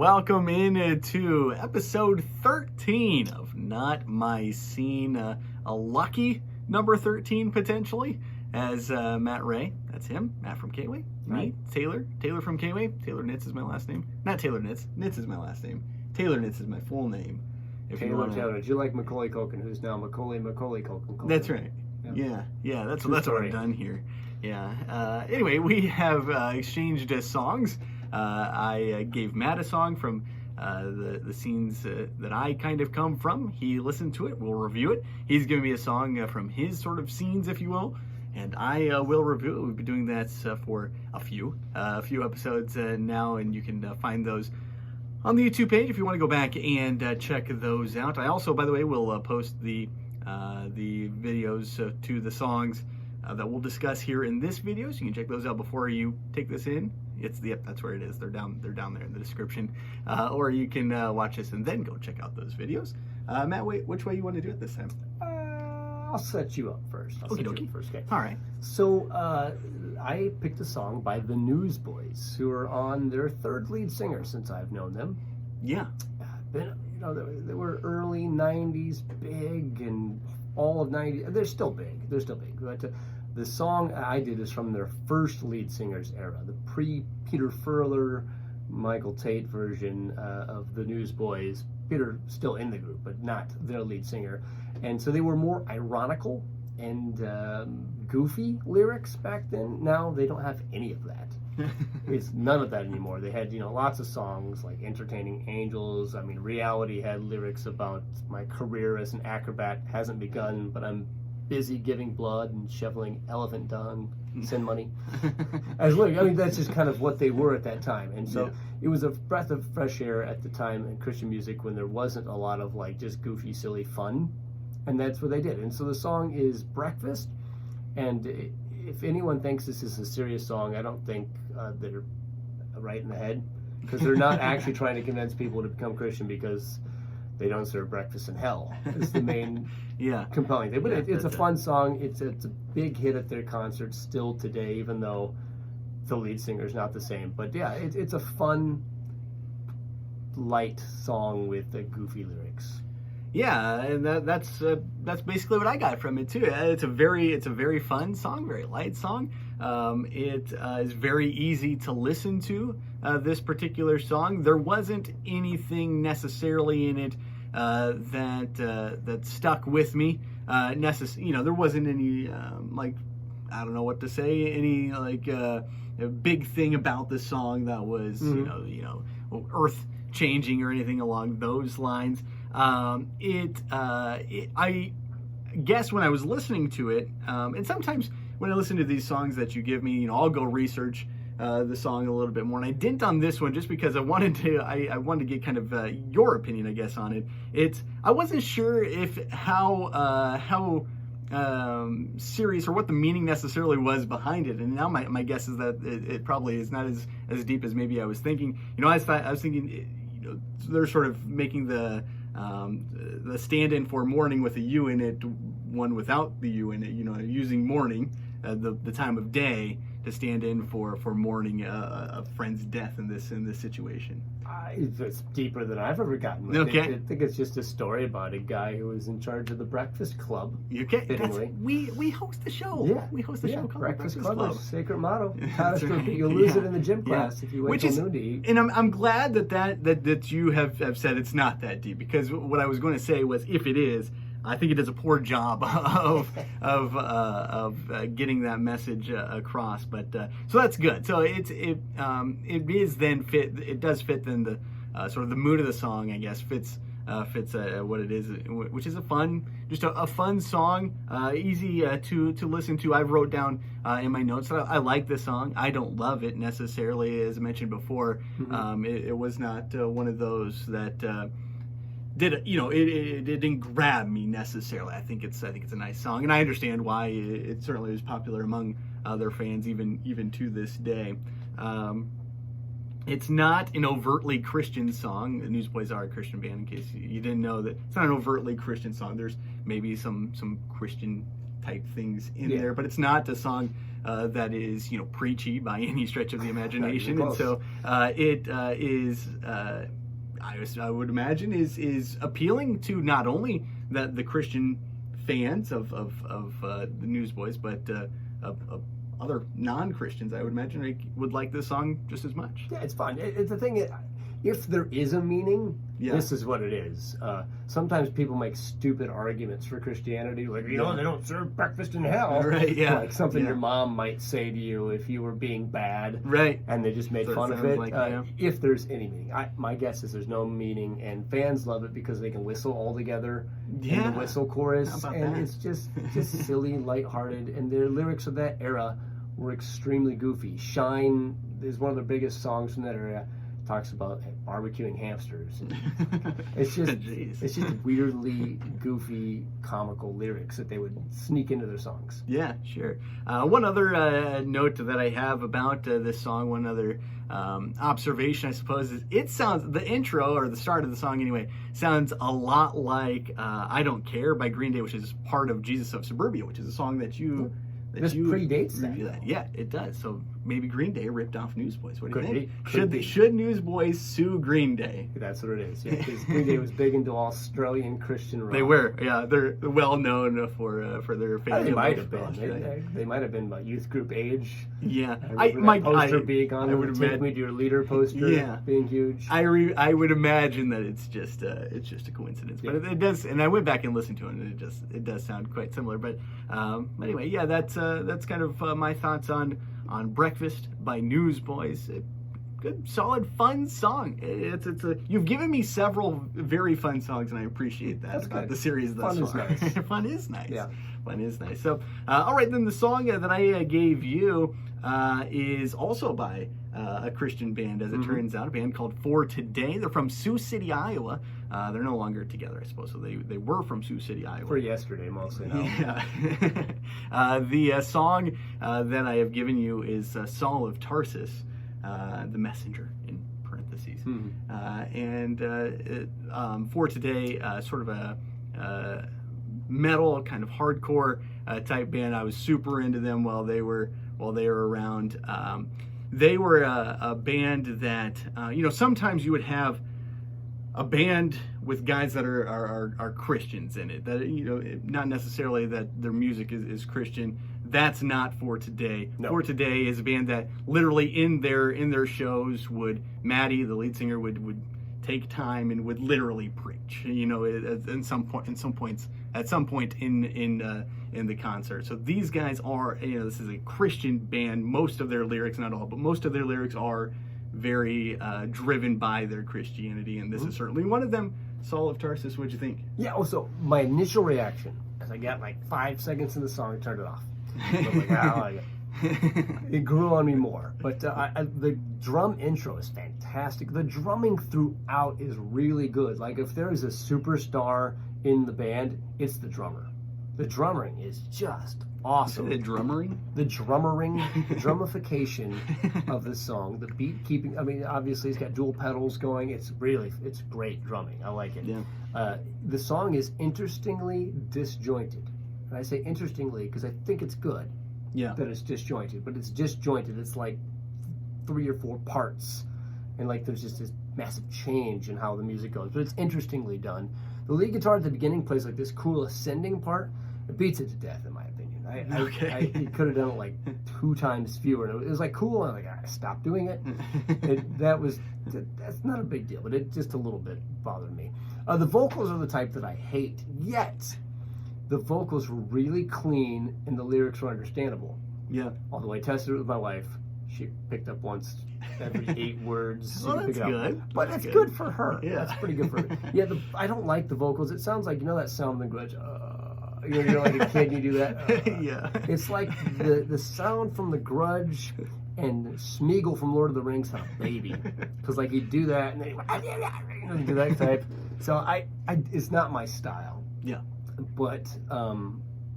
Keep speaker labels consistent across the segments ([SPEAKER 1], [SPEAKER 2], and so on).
[SPEAKER 1] welcome into episode 13 of Not My Scene. A lucky number 13, potentially, as Matt Ray, that's him, Matt from K-Way, me, Taylor from K-Way, Taylor Nitz is my last name. Not Taylor Nitz, Nitz is my last name. Taylor Nitz is my full name.
[SPEAKER 2] Taylor, did you like Macaulay Culkin, who's now Macaulay Culkin?
[SPEAKER 1] That's right. Yeah, that's what I've done here. Yeah. Anyway, we have exchanged songs. I gave Matt a song from the scenes that I kind of come from. He listened to it. We'll review it. He's giving me a song from his sort of scenes, if you will, and I will review it. We've been doing that for a few episodes now, and you can find those on the YouTube page if you want to go back and check those out. I also, by the way, will post the videos to the songs that we'll discuss here in this video, so you can check those out before you take this in. That's where it is. They're down there in the description, or you can watch this and then go check out those videos. Matt, which way you want to do it this time?
[SPEAKER 2] I'll set you up first.
[SPEAKER 1] Okay.
[SPEAKER 2] Okay.
[SPEAKER 1] All right.
[SPEAKER 2] So I picked a song by the Newsboys, who are on their third lead singer since I've known them.
[SPEAKER 1] Yeah.
[SPEAKER 2] They were early '90s big, and all of '90s. They're still big. But the song I did is from their first lead singer's era, the pre-Peter Furler, Michael Tate version of the Newsboys. Peter still in the group, but not their lead singer. And so they were more ironical and goofy lyrics back then. Now they don't have any of that. It's none of that anymore. They had, lots of songs like Entertaining Angels. I mean, Reality had lyrics about my career as an acrobat hasn't begun, but I'm busy giving blood and shoveling elephant dung, send money. That's just kind of what they were at that time. And so it was a breath of fresh air at the time in Christian music when there wasn't a lot of just goofy, silly fun. And that's what they did. And so the song is Breakfast. And if anyone thinks this is a serious song, I don't think they're right in the head, because they're not actually trying to convince people to become Christian, because they don't serve breakfast in hell. It's the main compelling thing. But it's a fun song. It's a big hit at their concerts still today, even though the lead singer's not the same. But yeah, it's a fun, light song with goofy lyrics.
[SPEAKER 1] Yeah, and that's basically what I got from it too. It's a very fun song, very light song. It is very easy to listen to. This particular song, there wasn't anything necessarily in it that stuck with me. There wasn't any I don't know what to say. Any a big thing about the song that was earth changing or anything along those lines. I guess when I was listening to it, and sometimes when I listen to these songs that you give me, I'll go research the song a little bit more. And I didn't on this one just because I wanted to get kind of your opinion, I guess, on it. I wasn't sure if how serious or what the meaning necessarily was behind it. And now my guess is that it probably is not as deep as maybe I was thinking. I was thinking, they're sort of making the stand-in for morning with a U in it, one without the U in it, using morning, the time of day, to stand in for mourning a friend's death in this situation.
[SPEAKER 2] It's deeper than I've ever gotten. I think it's just a story about a guy who was in charge of the Breakfast Club.
[SPEAKER 1] We host the show.
[SPEAKER 2] Yeah,
[SPEAKER 1] we host the show called
[SPEAKER 2] Breakfast Club. Sacred motto. You'll lose it in the gym class if you wait till noon to eat.
[SPEAKER 1] And I'm glad that you have said it's not that deep, because what I was going to say was, if it is, I think it does a poor job of getting that message across. But so that's good. So it is then fit. It does fit then the sort of the mood of the song, I guess, fits what it is, which is a fun song, easy to listen to. I've wrote down in my notes that I like this song. I don't love it necessarily, as I mentioned before. It was not one of those that. It didn't grab me necessarily. I think it's a nice song, and I understand why it certainly is popular among their fans even to this day. It's not an overtly Christian song. The Newsboys are a Christian band, in case you didn't know that. It's not an overtly Christian song. There's maybe some Christian type things in there, but it's not a song that is preachy by any stretch of the imagination, and
[SPEAKER 2] close.
[SPEAKER 1] so it is. I would imagine is appealing to not only the Christian fans of the Newsboys, but of other non-Christians. I would imagine would like this song just as much.
[SPEAKER 2] Yeah, it's fun. It's the thing. If there is a meaning, this is what it is. Sometimes people make stupid arguments for Christianity, like, they don't serve breakfast in hell.
[SPEAKER 1] Right, yeah.
[SPEAKER 2] Like something your mom might say to you if you were being bad.
[SPEAKER 1] Right.
[SPEAKER 2] And they just made fun of it.
[SPEAKER 1] Like,
[SPEAKER 2] if there's any meaning. My guess is there's no meaning, and fans love it because they can whistle all together in the whistle chorus. And it's just silly, lighthearted, and their lyrics of that era were extremely goofy. Shine is one of the biggest songs from that era. Talks about barbecuing hamsters. It's just weirdly goofy, comical lyrics that they would sneak into their songs.
[SPEAKER 1] Yeah, sure. One other note that I have about this song, one other observation, I suppose, is the intro, or the start of the song anyway, sounds a lot like I Don't Care by Green Day, which is part of Jesus of Suburbia, which is a song that you...
[SPEAKER 2] This predates that.
[SPEAKER 1] Yeah, it does. So maybe Green Day ripped off Newsboys. What do you think?
[SPEAKER 2] Could
[SPEAKER 1] should Newsboys sue Green Day?
[SPEAKER 2] That's what it is. Yeah, because Green Day was big into Australian Christian rock.
[SPEAKER 1] They were. Yeah, they're well known for their family.
[SPEAKER 2] They might have been. They might have been my youth group age.
[SPEAKER 1] Yeah,
[SPEAKER 2] my poster being on.
[SPEAKER 1] I would
[SPEAKER 2] Take Me to Your Leader poster. Being huge.
[SPEAKER 1] I would imagine that it's just a coincidence, but it does. And I went back and listened to it, and it does sound quite similar. But anyway, yeah, that's kind of my thoughts on Breakfast by Newsboys. Good, solid, fun song. You've given me several very fun songs, and I appreciate that about the series thus far. Fun is nice.
[SPEAKER 2] Yeah.
[SPEAKER 1] Fun is nice. So, all right, then the song that I gave you is also by a Christian band, as it turns out, a band called For Today. They're from Sioux City, Iowa. They're no longer together, I suppose. So they were from Sioux City, Iowa.
[SPEAKER 2] For yesterday, mostly now.
[SPEAKER 1] Yeah. The song that I have given you is Saul of Tarsus, the messenger in parentheses. And For Today, sort of a metal, kind of hardcore type band. I was super into them while they were around. They were a band that sometimes you would have a band with guys that are Christians in it. That not necessarily that their music is Christian. That's not For Today.
[SPEAKER 2] No.
[SPEAKER 1] For Today is a band that literally in their shows Maddie, the lead singer, would take time and would literally preach. At some point in the concert. So these guys are, this is a Christian band. Most of their lyrics, not all, but most of their lyrics are very driven by their Christianity, and this is certainly one of them. Saul of Tarsus, what'd you think?
[SPEAKER 2] Yeah, so my initial reaction, as I got like 5 seconds in the song, I turned it off. I was like, I like it. It grew on me more. But the drum intro is fantastic. The drumming throughout is really good. Like, if there is a superstar in the band, it's the drummer. The drumming is just awesome.
[SPEAKER 1] The drummering?
[SPEAKER 2] The drumification of the song, the beat keeping. I mean, obviously it's got dual pedals going. It's great drumming. I like it.
[SPEAKER 1] Yeah.
[SPEAKER 2] The song is interestingly disjointed, and I say interestingly because I think it's good.
[SPEAKER 1] Yeah.
[SPEAKER 2] That it's disjointed, but it's disjointed. It's like 3 or 4 parts, and like there's just this massive change in how the music goes. But it's interestingly done. The lead guitar at the beginning plays like this cool ascending part. It beats it to death, in my opinion. He could have done it like 2 times fewer. And it was like cool, and I stopped doing it. That's not a big deal, but it just a little bit bothered me. The vocals are the type that I hate, yet the vocals were really clean and the lyrics were understandable.
[SPEAKER 1] Yeah.
[SPEAKER 2] Although I tested it with my wife, she picked up once every 8 words.
[SPEAKER 1] Well, that's good.
[SPEAKER 2] But that's good for her.
[SPEAKER 1] Yeah.
[SPEAKER 2] That's pretty good for her. Yeah, I don't like the vocals. It sounds like, that sound in The Grudge. You're like a kid and you do that.
[SPEAKER 1] Yeah.
[SPEAKER 2] It's like the sound from The Grudge and Smeagol from Lord of the Rings had a baby. Because like he'd do that and then he'd do that type. So it's not my style.
[SPEAKER 1] Yeah.
[SPEAKER 2] But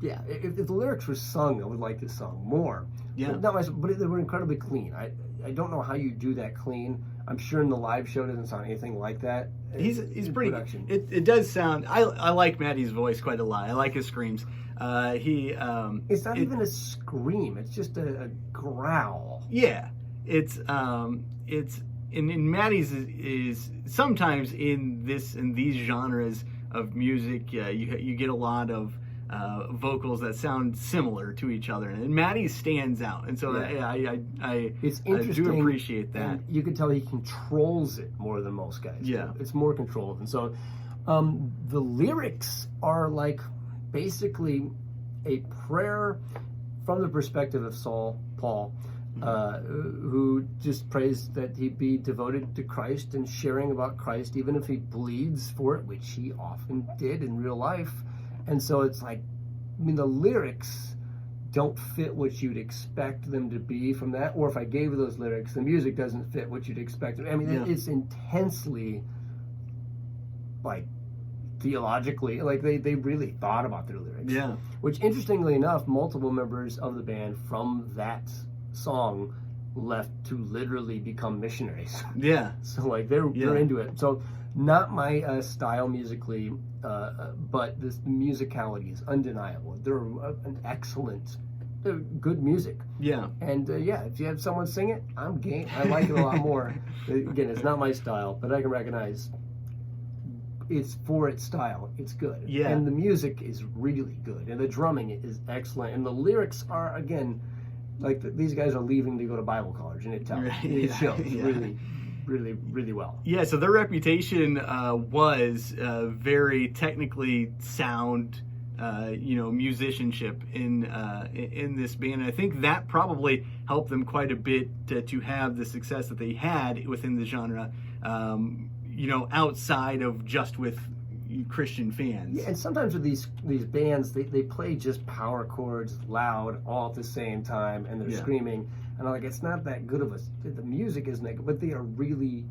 [SPEAKER 2] yeah, if the lyrics were sung, I would like this song more.
[SPEAKER 1] Yeah.
[SPEAKER 2] But they were incredibly clean. I don't know how you do that clean. I'm sure in the live show it doesn't sound anything like that.
[SPEAKER 1] He's pretty.
[SPEAKER 2] Production.
[SPEAKER 1] It does sound. I like Maddie's voice quite a lot. I like his screams.
[SPEAKER 2] It's not even a scream. It's just a growl.
[SPEAKER 1] Yeah, it's in Maddie's is sometimes in these genres of music, you get a lot of vocals that sound similar to each other, and Maddie stands out, and so
[SPEAKER 2] It's
[SPEAKER 1] I
[SPEAKER 2] interesting.
[SPEAKER 1] do appreciate that.
[SPEAKER 2] And you can tell he controls it more than most guys.
[SPEAKER 1] Yeah.
[SPEAKER 2] It's more controlled. And so the lyrics are like basically a prayer from the perspective of Paul, who just prays that he be devoted to Christ and sharing about Christ, even if he bleeds for it, which he often did in real life. And so it's like, I mean, the lyrics don't fit what you'd expect them to be from that. Or if I gave you those lyrics, the music doesn't fit what you'd expect. I mean, it's intensely, like, theologically, like they really thought about their lyrics.
[SPEAKER 1] Yeah.
[SPEAKER 2] Which, interestingly enough, multiple members of the band from that song left to literally become missionaries.
[SPEAKER 1] Yeah.
[SPEAKER 2] So like they're into it. So not my style musically, but this musicality is undeniable. They're an excellent, good music.
[SPEAKER 1] Yeah.
[SPEAKER 2] And if you have someone sing it, I'm game. I like it a lot more. Again, it's not my style, but I can recognize it's for its style. It's good.
[SPEAKER 1] Yeah.
[SPEAKER 2] And the music is really good, and the drumming is excellent, and the lyrics are, again, like these guys are leaving to go to Bible college, and it tells. It shows really, really, really well.
[SPEAKER 1] Yeah, so their reputation was very technically sound, musicianship in this band. And I think that probably helped them quite a bit to have the success that they had within the genre, outside of just with Christian fans.
[SPEAKER 2] Yeah, and sometimes with these bands, they play just power chords loud all at the same time, and they're screaming. And I'm like, it's not that good of the music isn't that good, but they are really,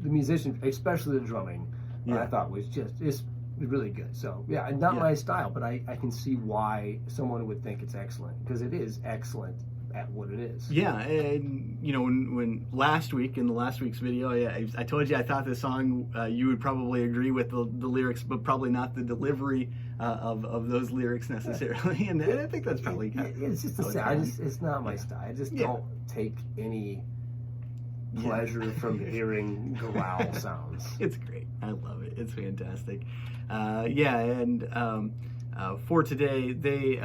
[SPEAKER 2] the musicians, especially the drumming, I thought it's really good. So not my style, but I can see why someone would think it's excellent, because it is excellent at what it is.
[SPEAKER 1] Yeah, and when last week, in the last week's video, I told you I thought this song, you would probably agree with the lyrics, but probably not the delivery of those lyrics necessarily. And I think that's probably kind of...
[SPEAKER 2] It's just it's not my style. I just don't take any pleasure from hearing growl sounds.
[SPEAKER 1] It's great. I love it. It's fantastic. And for today, they...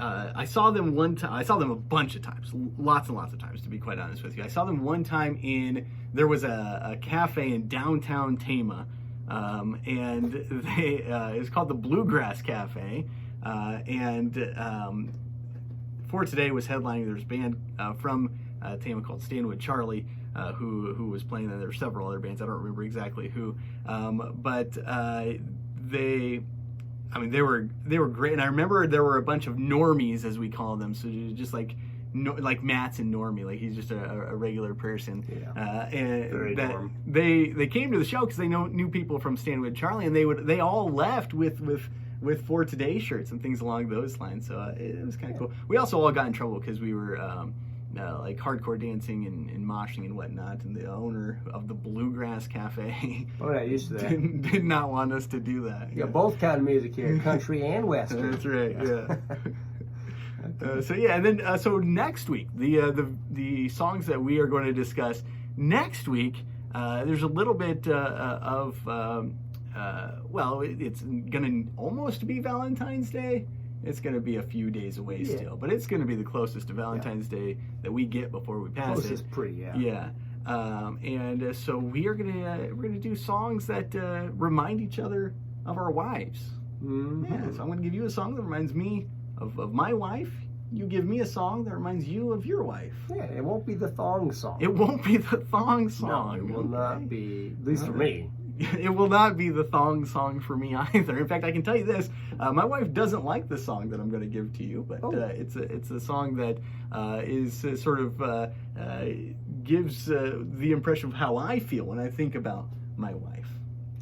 [SPEAKER 1] I saw them one time. I saw them a bunch of times, lots and lots of times, to be quite honest with you. I saw them one time there was a cafe in downtown Tama, and it was called the Bluegrass Cafe, and For Today was headlining. There was a band from Tama called Stanwood Charlie, who was playing. There were several other bands. I don't remember exactly who, but they were great, and I remember there were a bunch of normies, as we call them, so just like Matt's and normie, like he's just a regular person. And they came to the show because they knew people from Stanwood Charlie, and they all left with For Today shirts and things along those lines. So it was kind of cool. We also all got in trouble because we were like hardcore dancing and moshing and whatnot, and the owner of the Bluegrass Cafe
[SPEAKER 2] used to that.
[SPEAKER 1] did not want us to do that.
[SPEAKER 2] Yeah, both kind of music here, country and western.
[SPEAKER 1] That's right. Yeah. And then so next week, the songs that we are going to discuss next week, there's a little bit it's going to almost be Valentine's Day. It's going to be a few days away still, but it's going to be the closest to Valentine's Day that we get before we pass it.
[SPEAKER 2] Closest pretty,
[SPEAKER 1] And so we're gonna do songs that remind each other of our wives.
[SPEAKER 2] Mm-hmm.
[SPEAKER 1] Yeah, so I'm going to give you a song that reminds me of my wife. You give me a song that reminds you of your wife.
[SPEAKER 2] Yeah, it won't be the thong song.
[SPEAKER 1] It won't be the thong song.
[SPEAKER 2] No, it will not be, at least for me.
[SPEAKER 1] It will not be the thong song for me either. In fact, I can tell you this: my wife doesn't like the song that I'm going to give to you, but it's a song that is sort of gives the impression of how I feel when I think about my wife.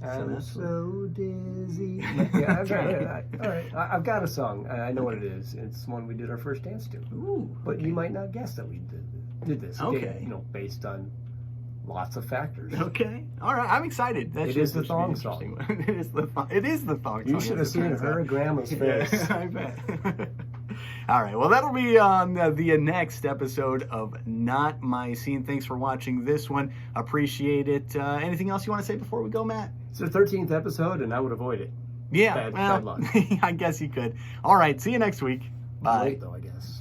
[SPEAKER 2] I'm so dizzy. Yeah, I've got a song. I know what it is. It's one we did our first dance to.
[SPEAKER 1] Ooh,
[SPEAKER 2] but you might not guess that we did this.
[SPEAKER 1] Okay.
[SPEAKER 2] Based on Lots of factors.
[SPEAKER 1] Okay. All right. I'm excited.
[SPEAKER 2] It is the thong song.
[SPEAKER 1] It is the thong song.
[SPEAKER 2] You should have seen her grandma's face.
[SPEAKER 1] Yeah, I bet. All right. Well, that'll be on the next episode of Not My Scene. Thanks for watching this one. Appreciate it. Anything else you want to say before we go, Matt?
[SPEAKER 2] It's their 13th episode, and I would avoid it.
[SPEAKER 1] Yeah.
[SPEAKER 2] Bad luck.
[SPEAKER 1] I guess you could. All right. See you next week. Bye.
[SPEAKER 2] Late, though, I guess.